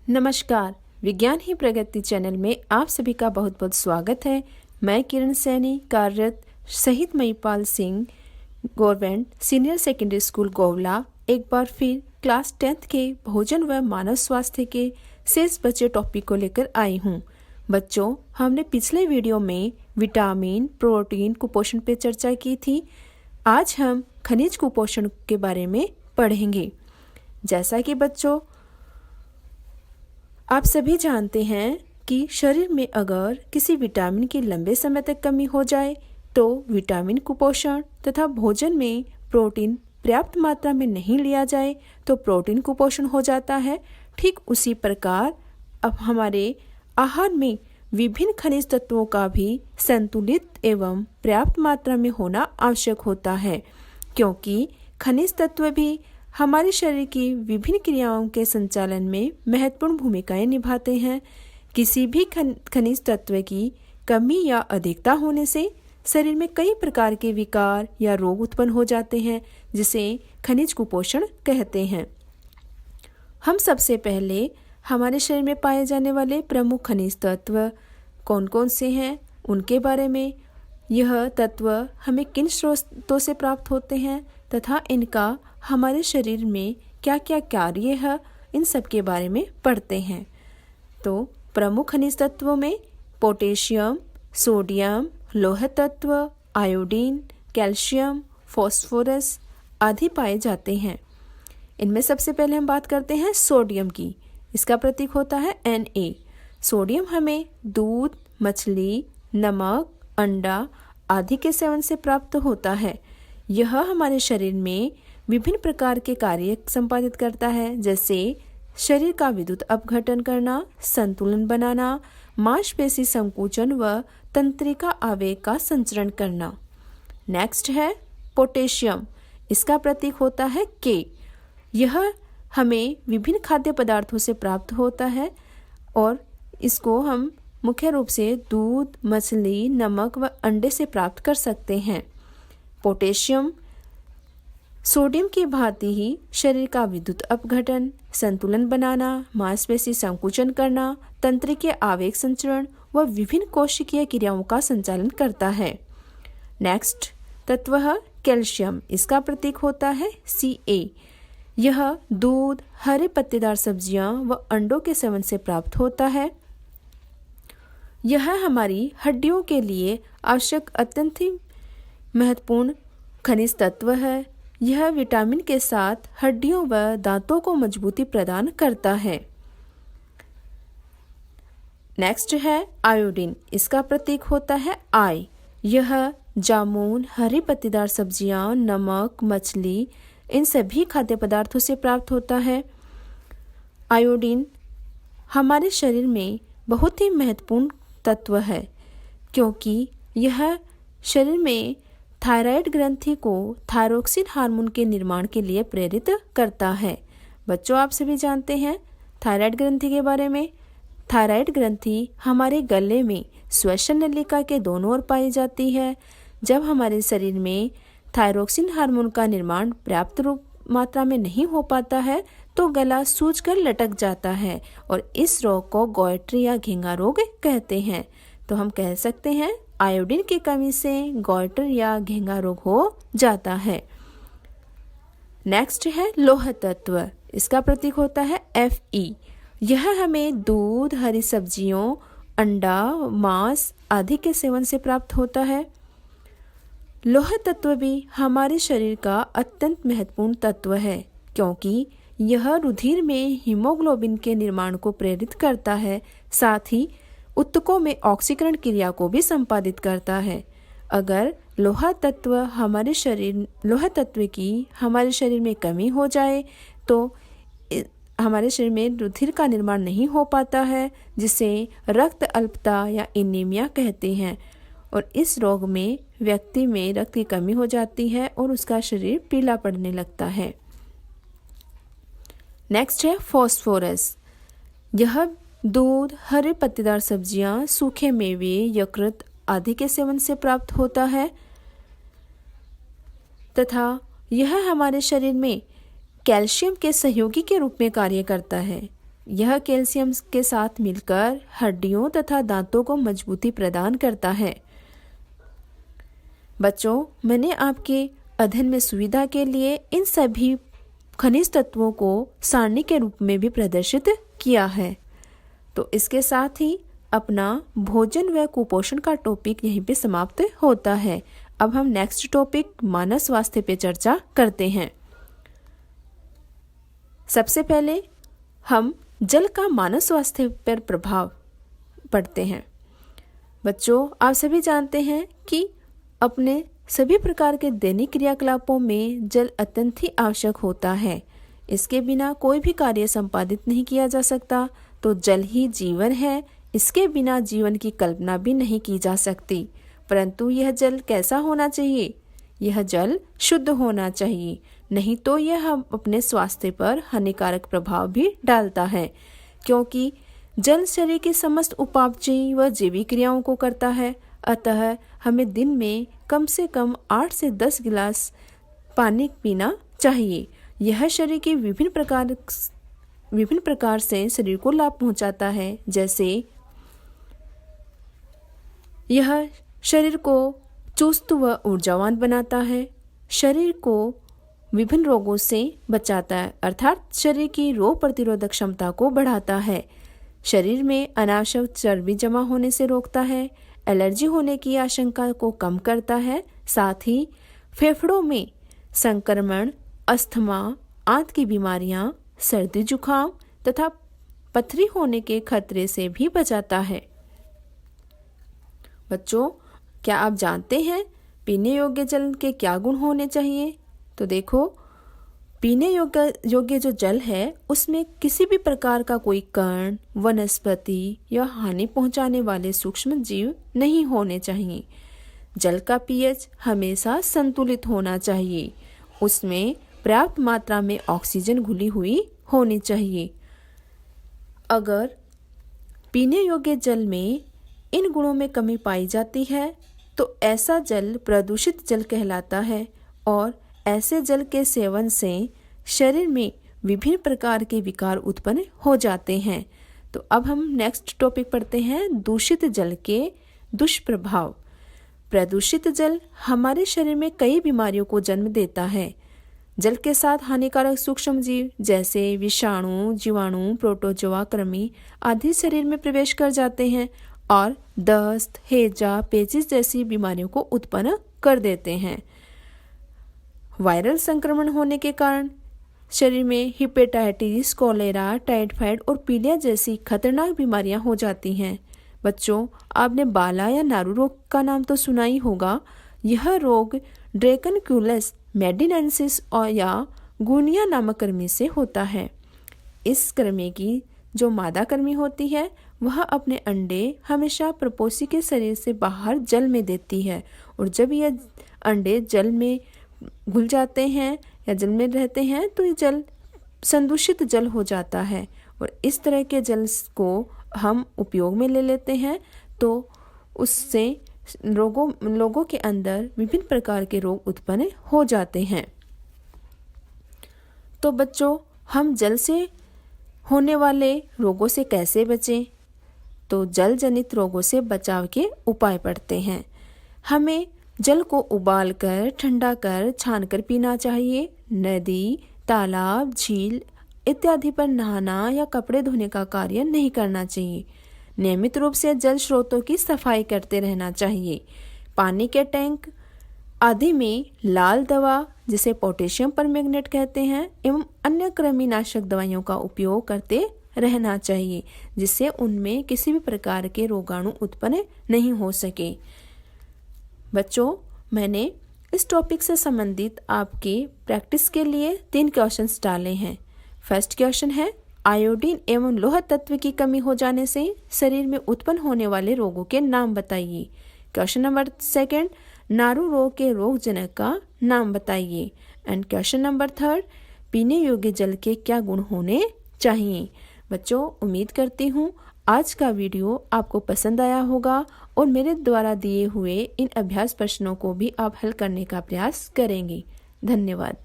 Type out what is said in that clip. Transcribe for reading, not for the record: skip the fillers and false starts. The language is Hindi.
नमस्कार। विज्ञान ही प्रगति चैनल में आप सभी का बहुत बहुत स्वागत है। मैं किरण सैनी कार्यरत Shaheed Mahipal Singh government senior secondary school Govla एक बार फिर क्लास 10th के भोजन व मानव स्वास्थ्य के शेष बचे टॉपिक को लेकर आई हूँ। बच्चों, हमने पिछले वीडियो में विटामिन, प्रोटीन, कुपोषण पे चर्चा की थी। आज हम खनिज कुपोषण के बारे में पढ़ेंगे। जैसा कि बच्चों आप सभी जानते हैं कि शरीर में अगर किसी विटामिन की लंबे समय तक कमी हो जाए तो विटामिन कुपोषण तथा भोजन में प्रोटीन पर्याप्त मात्रा में नहीं लिया जाए तो प्रोटीन कुपोषण हो जाता है। ठीक उसी प्रकार अब हमारे आहार में विभिन्न खनिज तत्वों का भी संतुलित एवं पर्याप्त मात्रा में होना आवश्यक होता है, क्योंकि खनिज तत्व भी हमारे शरीर की विभिन्न क्रियाओं के संचालन में महत्वपूर्ण भूमिकाएं निभाते हैं। किसी भी खनिज तत्व की कमी या अधिकता होने से शरीर में कई प्रकार के विकार या रोग उत्पन्न हो जाते हैं, जिसे खनिज कुपोषण कहते हैं। हम सबसे पहले हमारे शरीर में पाए जाने वाले प्रमुख खनिज तत्व कौन कौन से हैं उनके बारे में, यह तत्व हमें किन स्रोतों से प्राप्त होते हैं तथा इनका हमारे शरीर में क्या क्या कार्य है, इन सब के बारे में पढ़ते हैं। तो प्रमुख खनिज तत्वों में पोटेशियम, सोडियम, लौह तत्व, आयोडीन, कैल्शियम, फास्फोरस आदि पाए जाते हैं। इनमें सबसे पहले हम बात करते हैं सोडियम की। इसका प्रतीक होता है Na। सोडियम हमें दूध, मछली, नमक, अंडा आदि के सेवन से प्राप्त होता है। यह हमारे शरीर में विभिन्न प्रकार के कार्य संपादित करता है, जैसे शरीर का विद्युत अपघटन करना, संतुलन बनाना, मांसपेशी संकुचन व तंत्रिका आवेग का संचरण करना। नेक्स्ट है पोटेशियम। इसका प्रतीक होता है K। यह हमें विभिन्न खाद्य पदार्थों से प्राप्त होता है और इसको हम मुख्य रूप से दूध, मछली, नमक व अंडे से प्राप्त कर सकते हैं। पोटेशियम सोडियम की भांति ही शरीर का विद्युत अपघटन, संतुलन बनाना, मांसपेशी संकुचन करना, तंत्रिकीय आवेग संचरण व विभिन्न कोशिकीय क्रियाओं का संचालन करता है। नेक्स्ट तत्व है कैल्शियम। इसका प्रतीक होता है Ca। यह दूध, हरे पत्तेदार सब्जियां व अंडों के सेवन से प्राप्त होता है। यह हमारी हड्डियों के लिए आवश्यक अत्यंत ही महत्वपूर्ण खनिज तत्व है। यह विटामिन के साथ हड्डियों व दांतों को मजबूती प्रदान करता है। नेक्स्ट है आयोडीन। इसका प्रतीक होता है I। यह जामुन, हरी पत्तेदार सब्जियां, नमक, मछली इन सभी खाद्य पदार्थों से प्राप्त होता है। आयोडीन हमारे शरीर में बहुत ही महत्वपूर्ण तत्व है, क्योंकि यह शरीर में थायराइड ग्रंथि को थायरोक्सिन हार्मोन के निर्माण के लिए प्रेरित करता है। बच्चों, आप सभी जानते हैं थायराइड ग्रंथि के बारे में। थायराइड ग्रंथि हमारे गले में श्वसन नलिका के दोनों ओर पाई जाती है। जब हमारे शरीर में थायरोक्सिन हार्मोन का निर्माण पर्याप्त मात्रा में नहीं हो पाता है तो गला सूजकर लटक जाता है और इस रोग को गॉइटर या घेंगा रोग कहते हैं। तो हम कह सकते हैं आयोडीन की कमी से गॉइटर या घेंगा रोग हो जाता है। नेक्स्ट है लौह तत्व। इसका प्रतीक होता है Fe। यह हमें दूध, हरी सब्जियों, अंडा, मांस आदि के सेवन से प्राप्त होता है। लौह तत्व भी हमारे शरीर का अत्यंत महत्वपूर्ण तत्व है, क्योंकि यह रुधिर में हीमोग्लोबिन के निर्माण को प्रेरित करता है, साथ ही ऊतकों में ऑक्सीकरण क्रिया को भी संपादित करता है। अगर लौह तत्व की हमारे शरीर में कमी हो जाए तो हमारे शरीर में रुधिर का निर्माण नहीं हो पाता है, जिसे रक्त अल्पता या एनीमिया कहते हैं और इस रोग में व्यक्ति में रक्त की कमी हो जाती है और उसका शरीर पीला पड़ने लगता है। नेक्स्ट है फास्फोरस। यह दूध, हरे पत्तेदार सब्जियां, सूखे मेवे, यकृत आदि के सेवन से प्राप्त होता है तथा यह हमारे शरीर में कैल्शियम के सहयोगी के रूप में कार्य करता है। यह कैल्शियम के साथ मिलकर हड्डियों तथा दांतों को मजबूती प्रदान करता है। बच्चों, मैंने आपके अध्ययन में सुविधा के लिए इन सभी खनिज तत्वों को सारणी के रूप में भी प्रदर्शित किया है। तो इसके साथ ही अपना भोजन व कुपोषण का टॉपिक यहीं पे समाप्त होता है। अब हम नेक्स्ट टॉपिक मानव स्वास्थ्य पे चर्चा करते हैं। सबसे पहले हम जल का मानव स्वास्थ्य पर प्रभाव पढ़ते हैं। बच्चों, आप सभी जानते हैं कि अपने सभी प्रकार के दैनिक क्रियाकलापों में जल अत्यंत ही आवश्यक होता है। इसके बिना कोई भी कार्य संपादित नहीं किया जा सकता। तो जल ही जीवन है, इसके बिना जीवन की कल्पना भी नहीं की जा सकती। परंतु यह जल कैसा होना चाहिए? यह जल शुद्ध होना चाहिए, नहीं तो यह हम अपने स्वास्थ्य पर हानिकारक प्रभाव भी डालता है, क्योंकि जल शरीर की समस्त उपापचयी व जैविक क्रियाओं को करता है। अतः हमें दिन में कम से कम 8 से 10 गिलास पानी पीना चाहिए। यह शरीर के विभिन्न प्रकार से शरीर को लाभ पहुंचाता है। जैसे यह शरीर को चुस्त व ऊर्जावान बनाता है, शरीर को विभिन्न रोगों से बचाता है, अर्थात शरीर की रोग प्रतिरोधक क्षमता को बढ़ाता है, शरीर में अनावश्यक चर्बी जमा होने से रोकता है, एलर्जी होने की आशंका को कम करता है, साथ ही फेफड़ों में संक्रमण, अस्थमा, आंत की बीमारियां, सर्दी जुकाम तथा पथरी होने के खतरे से भी बचाता है। बच्चों, क्या आप जानते हैं पीने योग्य जल के क्या गुण होने चाहिए? तो देखो, पीने योग्य जो जल है उसमें किसी भी प्रकार का कोई कण, वनस्पति या हानि पहुंचाने वाले सूक्ष्म जीव नहीं होने चाहिए। जल का पीएच हमेशा संतुलित होना चाहिए। उसमें पर्याप्त मात्रा में ऑक्सीजन घुली हुई होनी चाहिए। अगर पीने योग्य जल में इन गुणों में कमी पाई जाती है तो ऐसा जल प्रदूषित जल कहलाता है और ऐसे जल के सेवन से शरीर में विभिन्न प्रकार के विकार उत्पन्न हो जाते हैं। तो अब हम नेक्स्ट टॉपिक पढ़ते हैं, दूषित जल के दुष्प्रभाव। प्रदूषित जल हमारे शरीर में कई बीमारियों को जन्म देता है। जल के साथ हानिकारक सूक्ष्म जीव जैसे विषाणु, जीवाणु, प्रोटोजोआ, कृमि आदि शरीर में प्रवेश कर जाते हैं और दस्त, हैजा, पेचिश जैसी बीमारियों को उत्पन्न कर देते हैं। वायरल संक्रमण होने के कारण शरीर में हेपेटाइटिस, कोलेरा, टाइफाइड और पीलिया जैसी खतरनाक बीमारियां हो जाती हैं। बच्चों, आपने बाला या नारू रोग का नाम तो सुना ही होगा। यह रोग ड्रैकनक्यूलस मेडिनेंसिस और या गुनिया नामक कृमि से होता है। इस कृमि की जो मादा कृमि होती है वह अपने अंडे हमेशा प्रपोसी के शरीर से बाहर जल में देती है और जब यह अंडे जल में घुल जाते हैं या जल में रहते हैं तो ये जल संदूषित जल हो जाता है और इस तरह के जल को हम उपयोग में ले लेते हैं तो उससे लोगों के अंदर विभिन्न प्रकार के रोग उत्पन्न हो जाते हैं। तो बच्चों, हम जल से होने वाले रोगों से कैसे बचें? तो जल जनित रोगों से बचाव के उपाय पढ़ते हैं। हमें जल को उबालकर, ठंडा कर, छानकर पीना चाहिए। नदी, तालाब, झील इत्यादि पर नहाना या कपड़े धोने का कार्य नहीं करना चाहिए। नियमित रूप से जल स्रोतों की सफाई करते रहना चाहिए। पानी के टैंक आदि में लाल दवा, जिसे पोटेशियम परमैंगनेट कहते हैं, एवं अन्य कृमिनाशक दवाइयों का उपयोग करते रहना चाहिए, जिससे उनमें किसी भी प्रकार के रोगाणु उत्पन्न नहीं हो सके। बच्चों, मैंने इस टॉपिक से संबंधित आपके प्रैक्टिस के लिए 3 क्वेश्चंस डाले हैं। फर्स्ट क्वेश्चन है, आयोडीन एवं लोह तत्व की कमी हो जाने से शरीर में उत्पन्न होने वाले रोगों के नाम बताइए। क्वेश्चन नंबर 2, नारू रोग के रोग जनक का नाम बताइए। एंड क्वेश्चन नंबर 3, पीने योग्य जल के क्या गुण होने चाहिए। बच्चों, उम्मीद करती हूँ आज का वीडियो आपको पसंद आया होगा और मेरे द्वारा दिए हुए इन अभ्यास प्रश्नों को भी आप हल करने का प्रयास करेंगे। धन्यवाद।